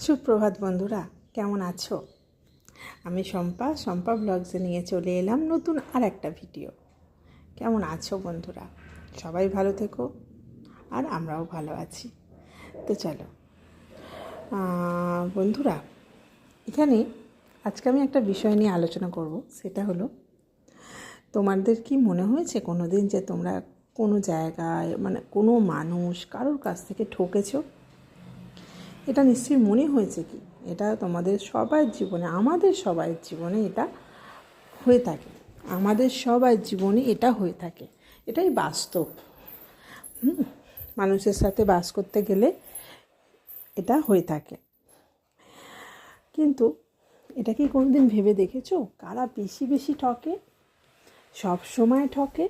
সুপ্রভাত বন্ধুরা, কেমন আছো? আমি শম্পা ব্লগসে নিয়ে চলে এলাম নতুন আর একটা ভিডিও। কেমন আছো বন্ধুরা? সবাই ভালো থেকো, আর আমরাও ভালো আছি। তো চলো বন্ধুরা, এখানে আজকে আমি একটা বিষয় নিয়ে আলোচনা করব। সেটা হলো, তোমাদের কি মনে হয়েছে কোনো দিন যে তোমরা কোনো জায়গায় কোনো মানুষ কারোর কাছ থেকে ঠকেছো? এটা নিশ্চয়ই মনে হয়েছে কি? এটা তোমাদের সবার জীবনে, আমাদের সবার জীবনে এটা হয়ে থাকে। আমাদের সবার জীবনে এটা হয়ে থাকে, এটাই বাস্তব। মানুষের সাথে বাস করতে গেলে এটা হয়ে থাকে। কিন্তু এটা কি কোনোদিন ভেবে দেখেছো কারা বেশি বেশি ঠকে? সব সময় ঠকে?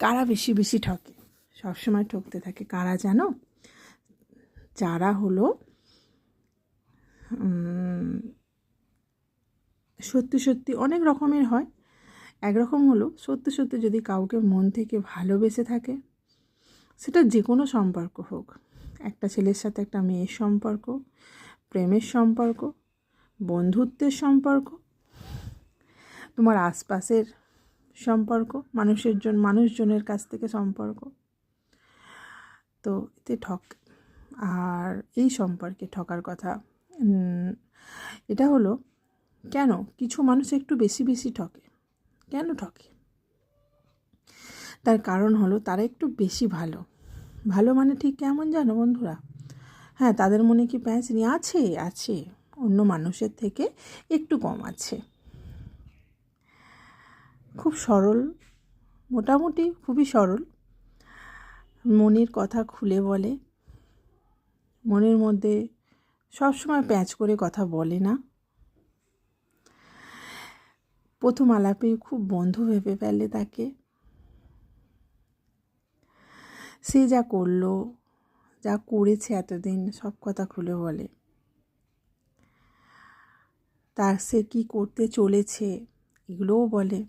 কারা বেশি বেশি ঠকে, সব সময় ঠকতে থাকে? কারা জানো? যারা হলো সত্যি সত্যি অনেক রকমের হয়। একরকম হলো সত্যি সত্যি যদি কাউকে মন থেকে ভালোবেসে থাকে, সেটা যে কোনো সম্পর্ক হোক, একটা ছেলের সাথে একটা মেয়ের সম্পর্ক, প্রেমের সম্পর্ক, বন্ধুত্বের সম্পর্ক, তোমার আশপাশের সম্পর্ক, মানুষজনের কাছ থেকে সম্পর্ক, তো এতে ঠক। আর এই সম্পর্কে ঠকার কথা, এটা হলো কেন কিছু মানুষ একটু বেশি বেশি ঠকে। কেন ঠকে? তার কারণ হলো তারা একটু বেশি ভালো। মানে ঠিক কেমন জানো বন্ধুরা? হ্যাঁ, তাদের মনে কি প্যাঁচনি আছে, অন্য মানুষের থেকে একটু কম আছে। খুব সরল, মোটামুটি খুবই সরল, মনের কথা খুলে বলে, মনের মধ্যে সবসময় প্যাঁচ করে কথা বলে না। প্রথম আলাপেই খুব বন্ধু ভেবে ফেলে তাকে। সে যা করলো, যা করেছে এতদিন, সব কথা খুলে বলে। তার সে কী করতে চলেছে এগুলোও বলে।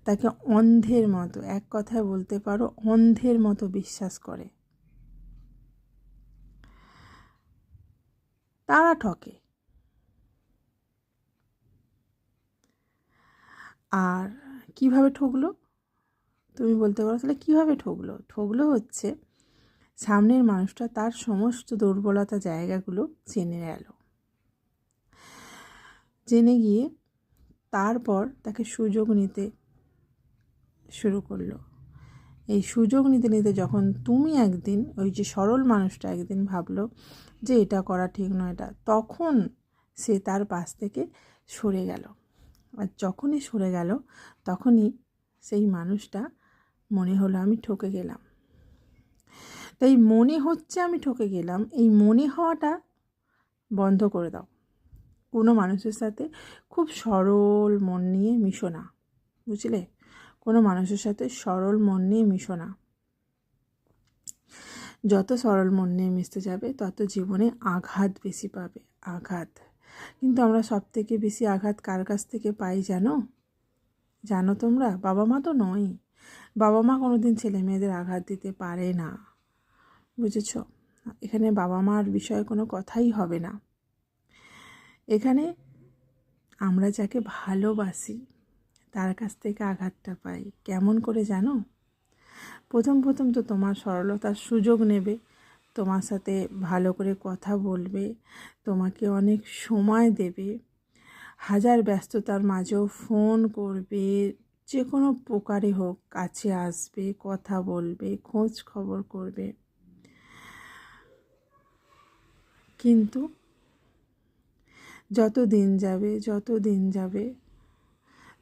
তাকে অন্ধের মতো, এক কথায় বলতে পারো অন্ধের মতো বিশ্বাস করে। তারা ঠকে। আর কিভাবে ঠকলো তুমি বলতে পারো? তাহলে কীভাবে ঠকলো হচ্ছে, সামনের মানুষটা তার সমস্ত দুর্বলতা জায়গাগুলো জেনে গিয়ে তারপর তাকে সুযোগ নিতে শুরু করলো। এই সুযোগ নিতে নিতে যখন তুমি একদিন, ওই যে সরল মানুষটা একদিন ভাবলো যে এটা করা ঠিক নয়, এটা, তখন সে তার পাশ থেকে সরে গেল। আর যখনই সরে গেল, তখনই সেই মানুষটা মনে হলো আমি ঠকে গেলাম। তাই মনে হচ্ছে আমি ঠকে গেলাম, এই মনে হওয়াটা বন্ধ করে দাও। কোনো মানুষের সাথে খুব সরল মন নিয়ে মিশো না, বুঝলে? কোনো মানুষের সাথে সরল মন নিয়ে মিশো না। যত সরল মন নিয়ে মিশতে যাবে, তত জীবনে আঘাত বেশি পাবে, আঘাত। কিন্তু আমরা সব থেকে বেশি আঘাত কার কাছ থেকে পাই জানো তোমরা? বাবা মা তো নয়। বাবা মা কোনোদিন ছেলে মেয়েদের আঘাত দিতে পারে না, বুঝেছ? এখানে বাবা মার বিষয়ে কোনো কথাই হবে না। এখানে আমরা যাকে ভালোবাসি তার কাছ থেকে আঘাতটা পাই। কেমন করে জানো? প্রথম তো তোমার সরলতার সুযোগ নেবে, তোমার সাথে ভালো করে কথা বলবে, তোমাকে অনেক সময় দেবে, হাজার ব্যস্ততার মাঝেও ফোন করবে, যে কোনো প্রকারে হোক কাছে আসবে, কথা বলবে, খোঁজ খবর করবে। কিন্তু যত দিন যাবে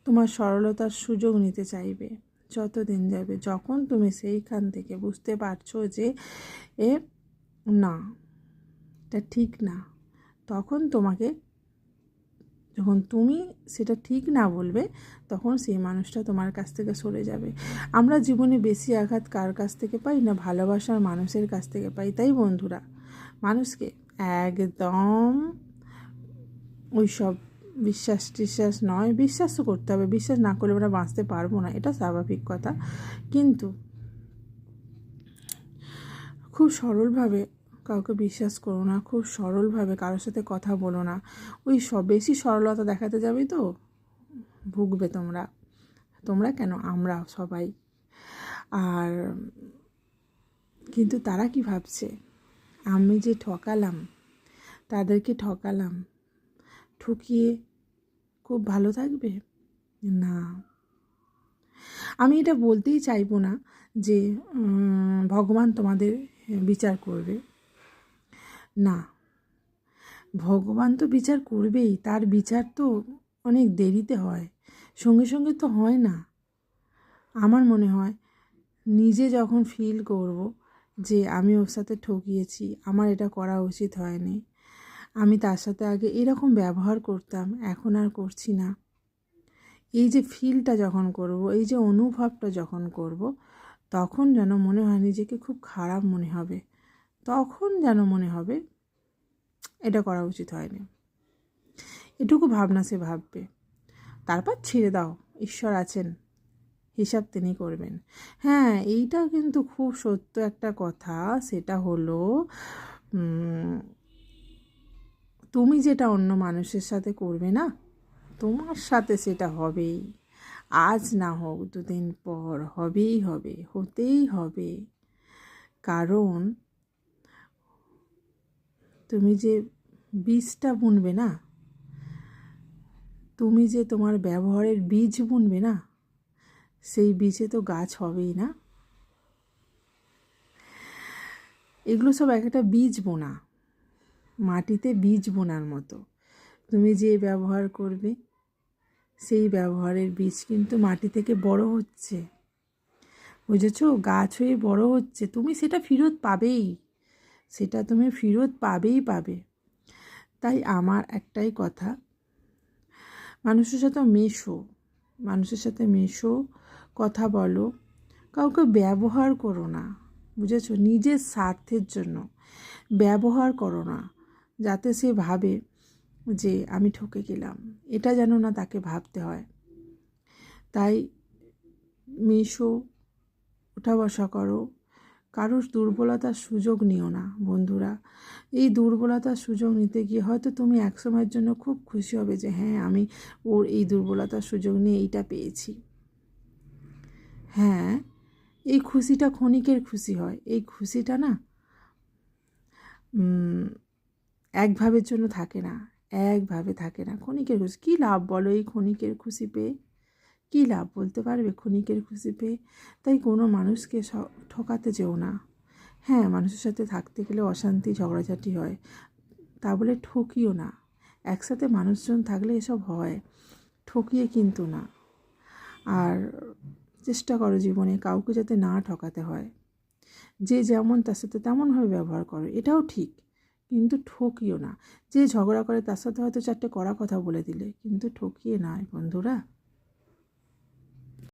তোমার সরলতার সুযোগ নিতে চাইবে। যত দিন যাবে, যখন তুমি সেইখান থেকে বুঝতে পারছো যে না, এটা ঠিক না, তখন যখন তুমি সেটা ঠিক না বলবে, তখন সেই মানুষটা তোমার কাছ থেকে সরে যাবে। আমরা জীবনে বেশি আঘাত কার কাছ থেকে পাই? না, ভালোবাসার মানুষের কাছ থেকে পাই। তাই বন্ধুরা, মানুষকে একদম ওই সব বিশ্বাস নয়, বিশ্বাস তো করতে হবে। বিশ্বাস না করলে আমরা বাঁচতে পারবো না, এটা স্বাভাবিক কথা। কিন্তু খুব সরলভাবে কাউকে বিশ্বাস করো না, খুব সরলভাবে কারোর সাথে কথা বলো না। ওই বেশি সরলতা দেখাতে যাবে তো ভুগবে তোমরা। তোমরা কেন, আমরা সবাই। আর কিন্তু তারা কি ভাবছে, আমি যে ঠকালাম, তাদেরকে ঠকালাম, ঠকিয়ে খুব ভালো থাকবে না। আমি এটা বলতেই চাইবো না যে ভগবান তোমাদের বিচার করবে, না। ভগবান তো বিচার করবেই, তার বিচার তো অনেক দেরিতে হয়, সঙ্গে সঙ্গে তো হয় না। আমার মনে হয় নিজে যখন ফিল করব যে আমি ওর সাথে ঠকিয়েছি, আমার এটা করা উচিত হয়নি, আমি তার সাথে আগে এরকম ব্যবহার করতাম, এখন আর করছি না, এই যে ফিলটা যখন করব, এই যে অনুভবটা যখন করব, তখন যেন মনে হয় নিজেকে খুব খারাপ মনে হবে, তখন যেন মনে হবে এটা করা উচিত হয়নি। এটুকু ভাবনা সে ভাববে, তারপর ছেড়ে দাও, ঈশ্বর আছেন, হিসাব তিনি করবেন। হ্যাঁ, এইটা কিন্তু খুব সত্য একটা কথা, সেটা হলো তুমি যেটা অন্য মানুষের সাথে করবে না, তোমার সাথে সেটা হবেই। আজ না হোক, দুদিন পর হবেই হবে, হতেই হবে। কারণ তুমি যে বীজটা বুনবে না, তুমি যে তোমার ব্যবহারের বীজ বুনবে না, সেই বীজে তো গাছ হবেই না। এগুলো সব একটা বীজ বোনা, মাটিতে বীজ বোনার মতো। তুমি যে ব্যবহার করবে, সেই ব্যবহারের বীজ কিন্তু মাটি থেকে বড় হচ্ছে, বুঝেছ, গাছ হয়ে বড় হচ্ছে। তুমি সেটা ফেরত পাবেই, সেটা তুমি ফেরত পাবে। তাই আমার একটাই কথা, মানুষের সাথে মেশো, কথা বলো, কাউকে ব্যবহার করো না, বুঝেছো, নিজের স্বার্থের জন্য ব্যবহার করো না, যাতে সে ভাবে যে আমি ঠকে গেলাম, এটা যেন না তাকে ভাবতে হয়। তাই মেশো, ওঠা বসা করো, কারোর দুর্বলতার সুযোগ নিও না বন্ধুরা। এই দুর্বলতার সুযোগ নিতে গিয়ে হয়তো তুমি এক সময়ের জন্য খুব খুশি হবে যে হ্যাঁ, আমি ওর এই দুর্বলতার সুযোগ নিয়ে এইটা পেয়েছি। হ্যাঁ, এই খুশিটা ক্ষণিকের খুশি হয়, এই খুশিটা না একভাবের জন্য থাকে না, ক্ষণিকের খুশি। কী লাভ বলো এই ক্ষণিকের খুশি পেয়ে, কী লাভ বলতে পারবে ক্ষণিকের খুশি পেয়ে? তাই কোনো মানুষকে ঠকাতে যেও না। হ্যাঁ, মানুষের সাথে থাকতে গেলে অশান্তি ঝগড়াঝাটি হয়, তা বলে ঠকিও না। একসাথে মানুষজন থাকলে এসব হয়, ঠকিয়ে কিন্তু না। আর চেষ্টা করো জীবনে কাউকে যাতে না ঠকাতে হয়, যে যেমন তার সাথে তেমনভাবে ব্যবহার করো, এটাও ঠিক, কিন্তু ঠকিও না। যে ঝগড়া করে তার সাথে হয়তো চারটে কড়া কথা বলে দিলে, কিন্তু ঠকিয়ে নয় বন্ধুরা।